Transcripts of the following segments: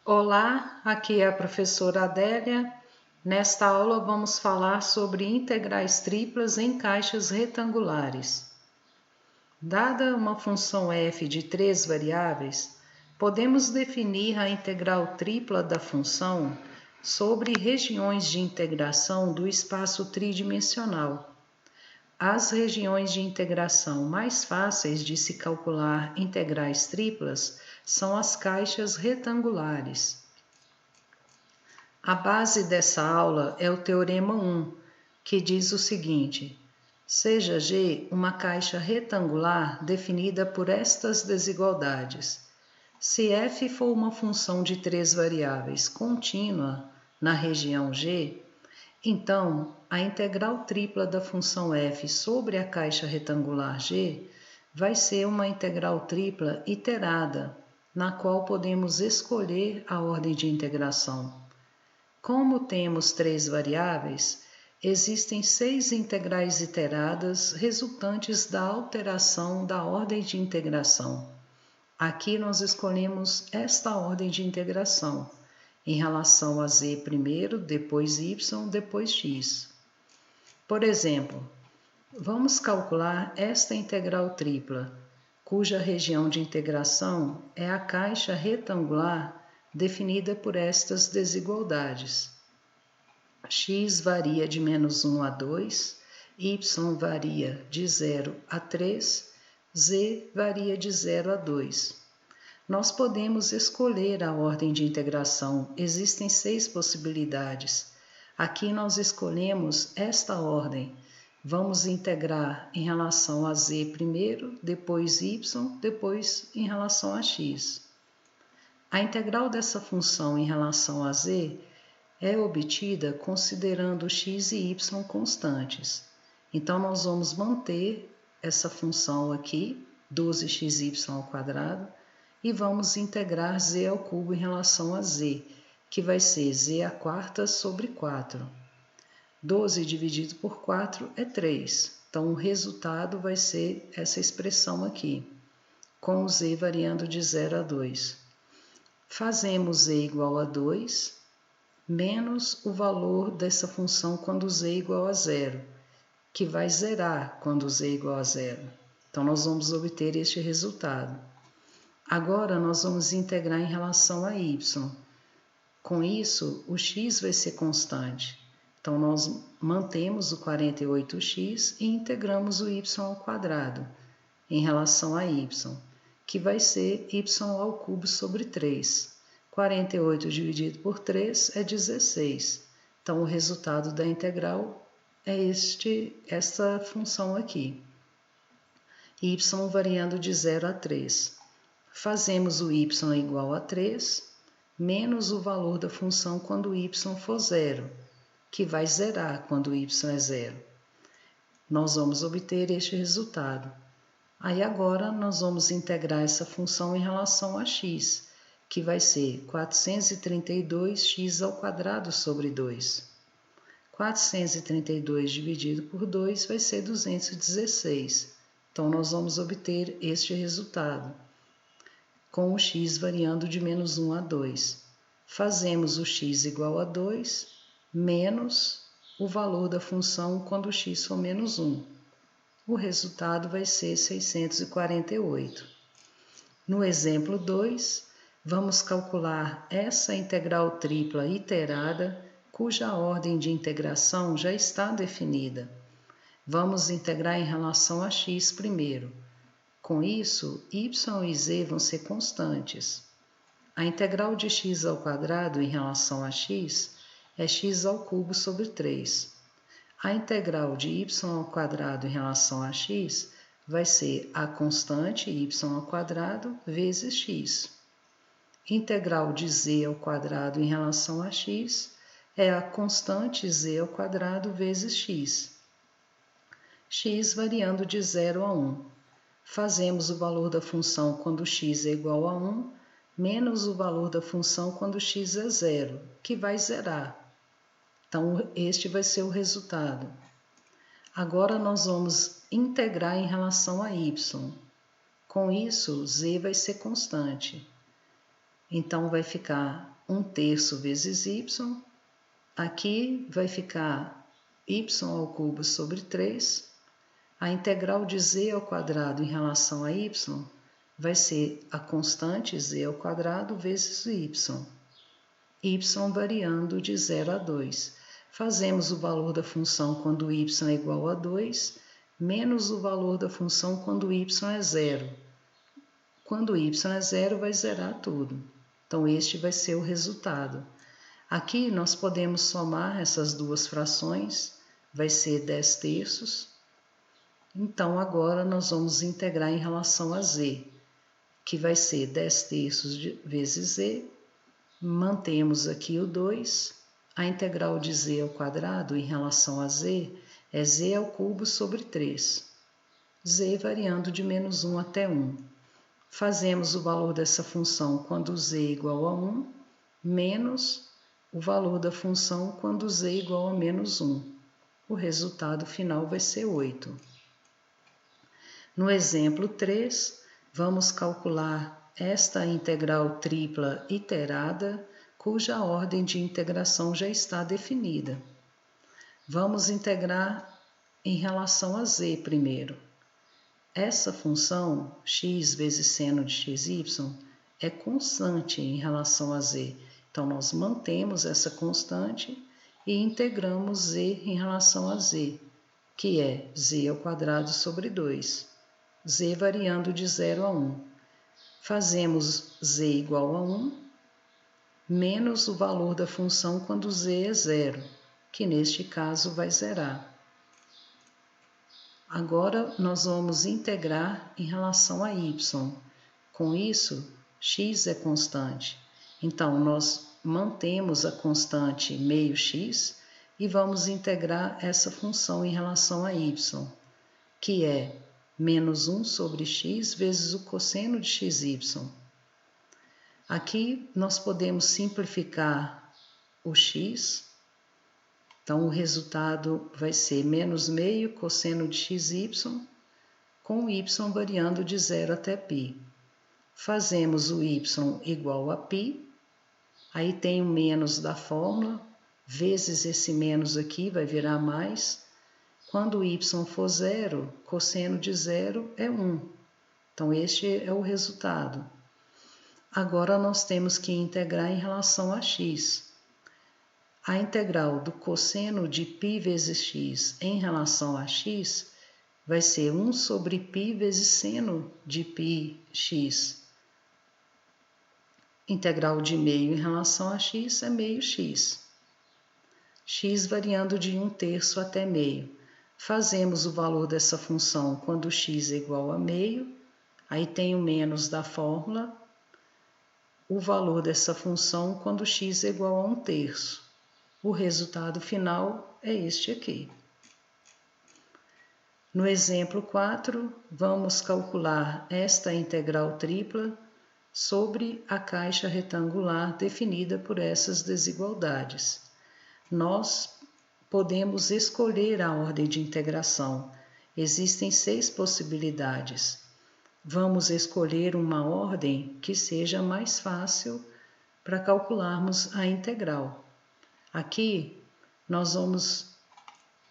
Olá, aqui é a professora Adélia. Nesta aula vamos falar sobre integrais triplas em caixas retangulares. Dada uma função f de 3 variáveis, podemos definir a integral tripla da função sobre regiões de integração do espaço tridimensional. As regiões de integração mais fáceis de se calcular integrais triplas são as caixas retangulares. A base dessa aula é o Teorema 1, que diz o seguinte: seja G uma caixa retangular definida por estas desigualdades. Se f for uma função de 3 variáveis contínua na região G, então a integral tripla da função f sobre a caixa retangular G vai ser uma integral tripla iterada, na qual podemos escolher a ordem de integração. Como temos 3 variáveis, existem 6 integrais iteradas resultantes da alteração da ordem de integração. Aqui nós escolhemos esta ordem de integração, em relação a z primeiro, depois y, depois x. Por exemplo, vamos calcular esta integral tripla, cuja região de integração é a caixa retangular definida por estas desigualdades. X varia de -1 a 2, y varia de 0 a 3, z varia de 0 a 2. Nós podemos escolher a ordem de integração, existem 6 possibilidades. Aqui nós escolhemos esta ordem. Vamos integrar em relação a z primeiro, depois y, depois em relação a x. A integral dessa função em relação a z é obtida considerando x e y constantes. Então, nós vamos manter essa função aqui, 12xy², e vamos integrar z ao cubo em relação a z, que vai ser z² sobre 4. 12 dividido por 4 é 3. Então, o resultado vai ser essa expressão aqui, com o z variando de 0 a 2. Fazemos z igual a 2, menos o valor dessa função quando z é igual a 0, que vai zerar quando z é igual a 0. Então, nós vamos obter este resultado. Agora, nós vamos integrar em relação a y. Com isso, o x vai ser constante. Então, nós mantemos o 48x e integramos o y² em relação a y, que vai ser y² sobre 3. 48 dividido por 3 é 16. Então, o resultado da integral é esta função aqui. Y variando de 0 a 3. Fazemos o y igual a 3, menos o valor da função quando y for 0, que vai zerar quando y é 0. Nós vamos obter este resultado. Aí agora nós vamos integrar essa função em relação a x, que vai ser 432x² sobre 2. 432 dividido por 2 vai ser 216. Então, nós vamos obter este resultado, com o x variando de -1 a 2. Fazemos o x igual a 2, menos o valor da função quando o x for -1. O resultado vai ser 648. No exemplo 2, vamos calcular essa integral tripla iterada, cuja ordem de integração já está definida. Vamos integrar em relação a x primeiro. Com isso, y e z vão ser constantes. A integral de x² em relação a x é x³ sobre 3. A integral de y² em relação a x vai ser a constante y² vezes x. Integral de z² em relação a x é a constante z² vezes x. X variando de 0 a 1. Fazemos o valor da função quando x é igual a 1, menos o valor da função quando x é 0, que vai zerar. Então, este vai ser o resultado. Agora, nós vamos integrar em relação a y. Com isso, z vai ser constante. Então, vai ficar 1/3 vezes y. Aqui vai ficar y ao cubo sobre 3. A integral de z ao quadrado em relação a y vai ser a constante z ao quadrado vezes y. Y variando de 0 a 2. Fazemos o valor da função quando y é igual a 2, menos o valor da função quando y é 0. Quando y é 0, vai zerar tudo. Então, este vai ser o resultado. Aqui, nós podemos somar essas duas frações, vai ser 10/3. Então, agora, nós vamos integrar em relação a z, que vai ser 10/3 vezes z. Mantemos aqui o 2. A integral de z ao quadrado em relação a z é z ao cubo sobre 3. Z variando de -1 até 1. Fazemos o valor dessa função quando z é igual a 1, menos o valor da função quando z é igual a -1. O resultado final vai ser 8. No exemplo 3, vamos calcular esta integral tripla iterada, cuja ordem de integração já está definida. Vamos integrar em relação a z primeiro. Essa função, x vezes seno de xy, é constante em relação a z. Então, nós mantemos essa constante e integramos z em relação a z, que é z ao quadrado sobre 2. Z variando de 0 a 1. Fazemos z igual a 1, menos o valor da função quando z é 0, que neste caso vai zerar. Agora, nós vamos integrar em relação a y. Com isso, x é constante. Então, nós mantemos a constante meio x e vamos integrar essa função em relação a y, que é -1 sobre x vezes o cosseno de xy. Aqui, nós podemos simplificar o x. Então, o resultado vai ser -meio cosseno de xy, com y variando de 0 até π. Fazemos o y igual a π, aí tem o menos da fórmula, vezes esse menos aqui vai virar mais. Quando y for 0, cosseno de 0 é 1. Então, este é o resultado. Agora, nós temos que integrar em relação a x. A integral do cosseno de π vezes x em relação a x vai ser 1 sobre π vezes seno de πx. Integral de meio em relação a x é meio x. X variando de 1/3 até meio. Fazemos o valor dessa função quando x é igual a meio, aí tem o menos da fórmula, o valor dessa função quando x é igual a 1/3. O resultado final é este aqui. No exemplo 4, vamos calcular esta integral tripla sobre a caixa retangular definida por essas desigualdades. Nós podemos escolher a ordem de integração. Existem 6 possibilidades. Vamos escolher uma ordem que seja mais fácil para calcularmos a integral. Aqui, nós vamos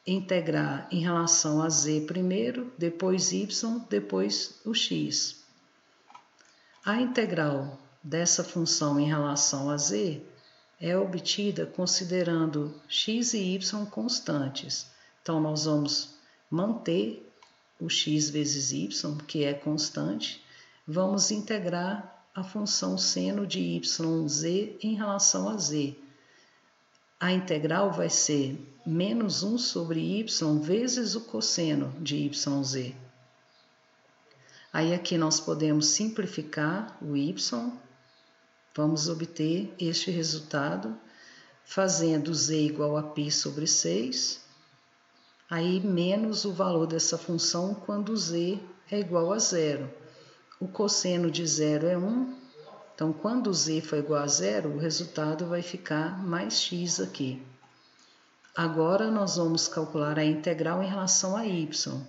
integrar em relação a z primeiro, depois y, depois o x. A integral dessa função em relação a z é obtida considerando x e y constantes. Então, nós vamos manter o x vezes y, que é constante. Vamos integrar a função seno de yz em relação a z. A integral vai ser -1 sobre y vezes o cosseno de yz. Aí aqui nós podemos simplificar o y, vamos obter este resultado, fazendo z igual a π sobre 6, aí menos o valor dessa função quando z é igual a 0. O cosseno de 0 é 1, então quando z for igual a 0, o resultado vai ficar mais x aqui. Agora nós vamos calcular a integral em relação a y.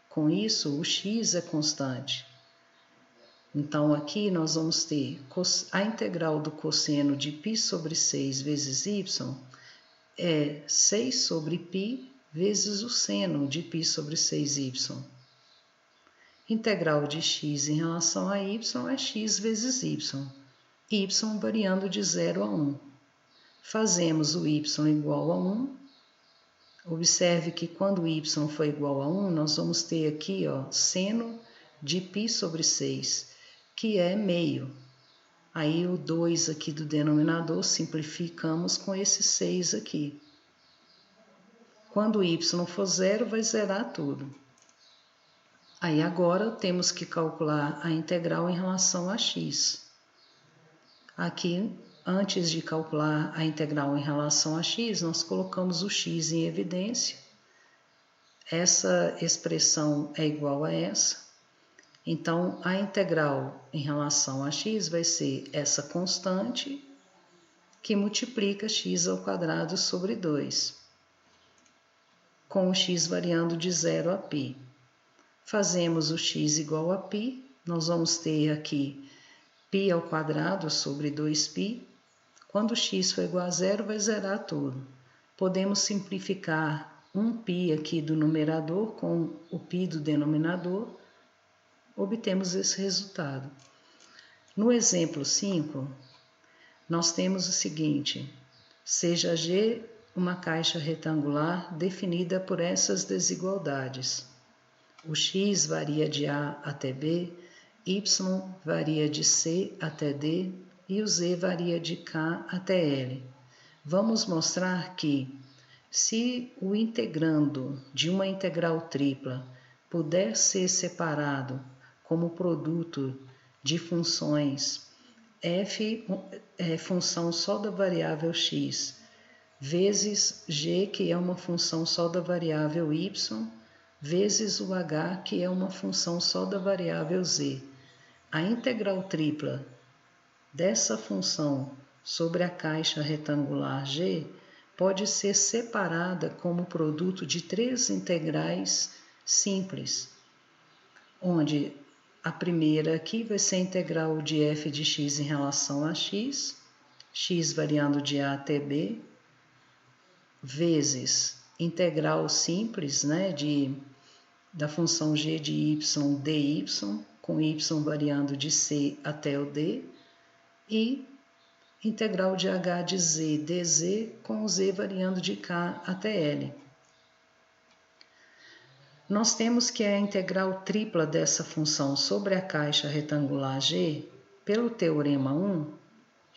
Com isso, o x é constante. Então, aqui nós vamos ter a integral do cosseno de π sobre 6 vezes y é 6 sobre π vezes o seno de π sobre 6y. Integral de x em relação a y é x vezes y variando de 0 a 1. Fazemos o y igual a 1. Observe que quando y for igual a 1, nós vamos ter aqui, ó, seno de π sobre 6, que é meio. Aí o 2 aqui do denominador simplificamos com esse 6 aqui. Quando y for 0, vai zerar tudo. Aí agora temos que calcular a integral em relação a x. Aqui, antes de calcular a integral em relação a x, nós colocamos o x em evidência. Essa expressão é igual a essa. Então, a integral em relação a x vai ser essa constante que multiplica x ao quadrado sobre 2, com o x variando de 0 a π. Fazemos o x igual a π, nós vamos ter aqui π ao quadrado sobre 2π. Quando x for igual a 0, vai zerar tudo. Podemos simplificar um π aqui do numerador com o π do denominador. Obtemos esse resultado. No exemplo 5, nós temos o seguinte: seja G uma caixa retangular definida por essas desigualdades. O x varia de A até B, y varia de C até D e o z varia de K até L. Vamos mostrar que, se o integrando de uma integral tripla puder ser separado como produto de funções f é função só da variável x, vezes g, que é uma função só da variável y, vezes o h, que é uma função só da variável z. A integral tripla dessa função sobre a caixa retangular G pode ser separada como produto de três integrais simples, onde a primeira aqui vai ser a integral de f de x em relação a x, x variando de A até B, vezes integral simples, né, da função g de y dy, com y variando de C até o D, e integral de h de z dz, com o z variando de K até L. Nós temos que a integral tripla dessa função sobre a caixa retangular G, pelo teorema 1,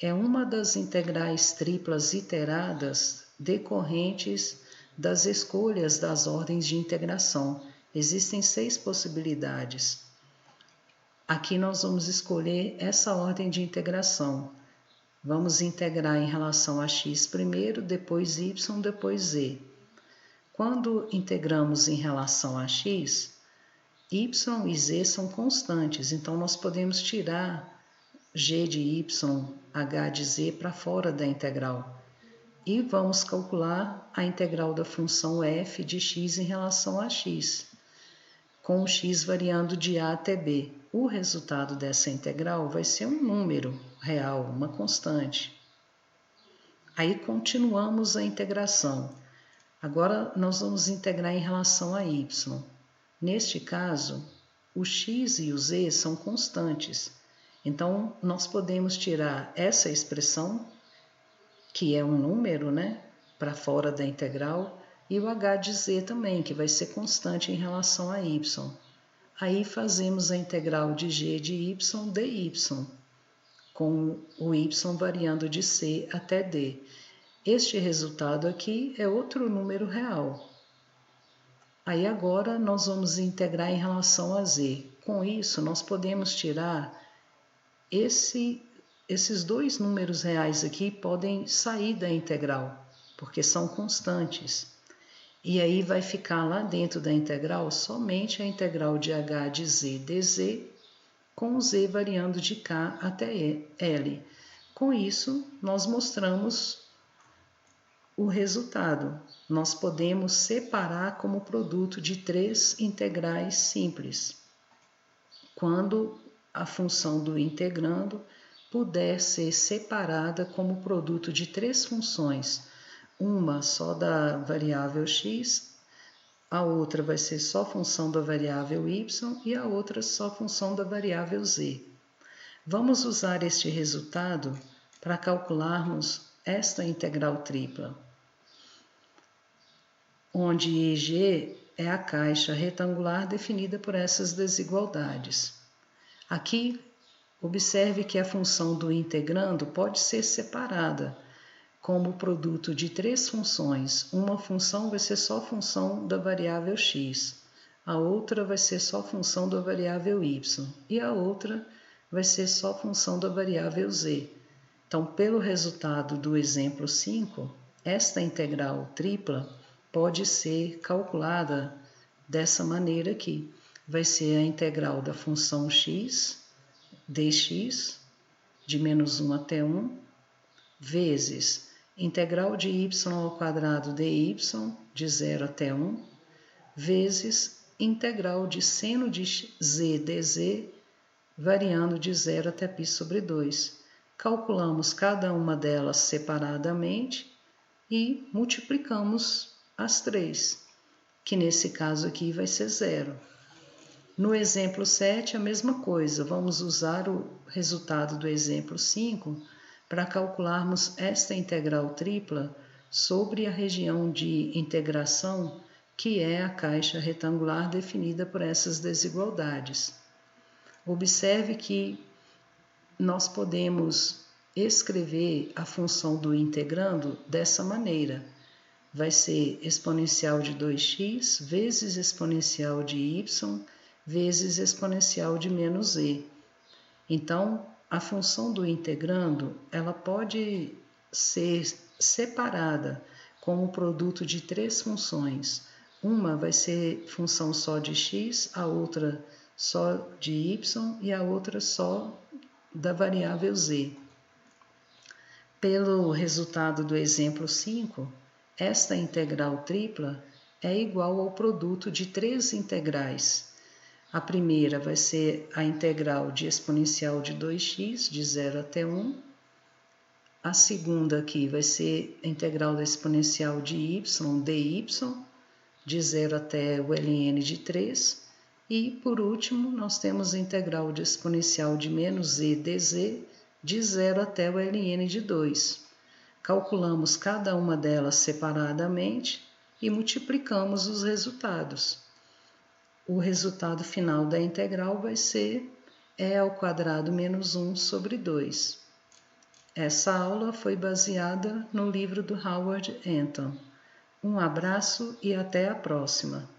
é uma das integrais triplas iteradas decorrentes das escolhas das ordens de integração. Existem 6 possibilidades. Aqui nós vamos escolher essa ordem de integração. Vamos integrar em relação a x primeiro, depois y, depois z. Quando integramos em relação a x, y e z são constantes, então nós podemos tirar g de y, h de z para fora da integral. E vamos calcular a integral da função f de x em relação a x, com o x variando de A até B. O resultado dessa integral vai ser um número real, uma constante. Aí continuamos a integração. Agora nós vamos integrar em relação a y. Neste caso, o x e o z são constantes. Então, nós podemos tirar essa expressão, que é um número, né, para fora da integral, e o h de z também, que vai ser constante em relação a y. Aí fazemos a integral de g de y dy, com o y variando de C até D. Este resultado aqui é outro número real. Aí agora nós vamos integrar em relação a z. Com isso, nós podemos tirar esses dois números reais aqui, podem sair da integral, porque são constantes. E aí vai ficar lá dentro da integral somente a integral de h de z dz, com o z variando de K até L. Com isso, nós mostramos o resultado. Nós podemos separar como produto de três integrais simples, quando a função do integrando puder ser separada como produto de três funções, uma só da variável x, a outra vai ser só função da variável y e a outra só função da variável z. Vamos usar este resultado para calcularmos esta integral tripla, onde EG é a caixa retangular definida por essas desigualdades. Aqui, observe que a função do integrando pode ser separada como produto de três funções. Uma função vai ser só função da variável x, a outra vai ser só função da variável y e a outra vai ser só função da variável z. Então, pelo resultado do exemplo 5, esta integral tripla pode ser calculada dessa maneira aqui. Vai ser a integral da função x, dx, de menos 1 até 1, vezes integral de y ao quadrado dy, de 0 até 1, vezes integral de seno de z dz, variando de 0 até π sobre 2. Calculamos cada uma delas separadamente e multiplicamos as três, que nesse caso aqui vai ser 0. No exemplo 7, a mesma coisa, vamos usar o resultado do exemplo 5 para calcularmos esta integral tripla sobre a região de integração, que é a caixa retangular definida por essas desigualdades. Observe que nós podemos escrever a função do integrando dessa maneira. Vai ser exponencial de 2x vezes exponencial de y vezes exponencial de menos z. Então, a função do integrando, ela pode ser separada como produto de três funções. Uma vai ser função só de x, a outra só de y e a outra só da variável z. Pelo resultado do exemplo 5, esta integral tripla é igual ao produto de três integrais. A primeira vai ser a integral de exponencial de 2x, de 0 até 1. A segunda aqui vai ser a integral da exponencial de y, dy, de 0 até o ln de 3. E, por último, nós temos a integral de exponencial de menos z dz, de 0 até o ln de 2. Calculamos cada uma delas separadamente e multiplicamos os resultados. O resultado final da integral vai ser e ao quadrado menos 1 sobre 2. Essa aula foi baseada no livro do Howard Anton. Um abraço e até a próxima!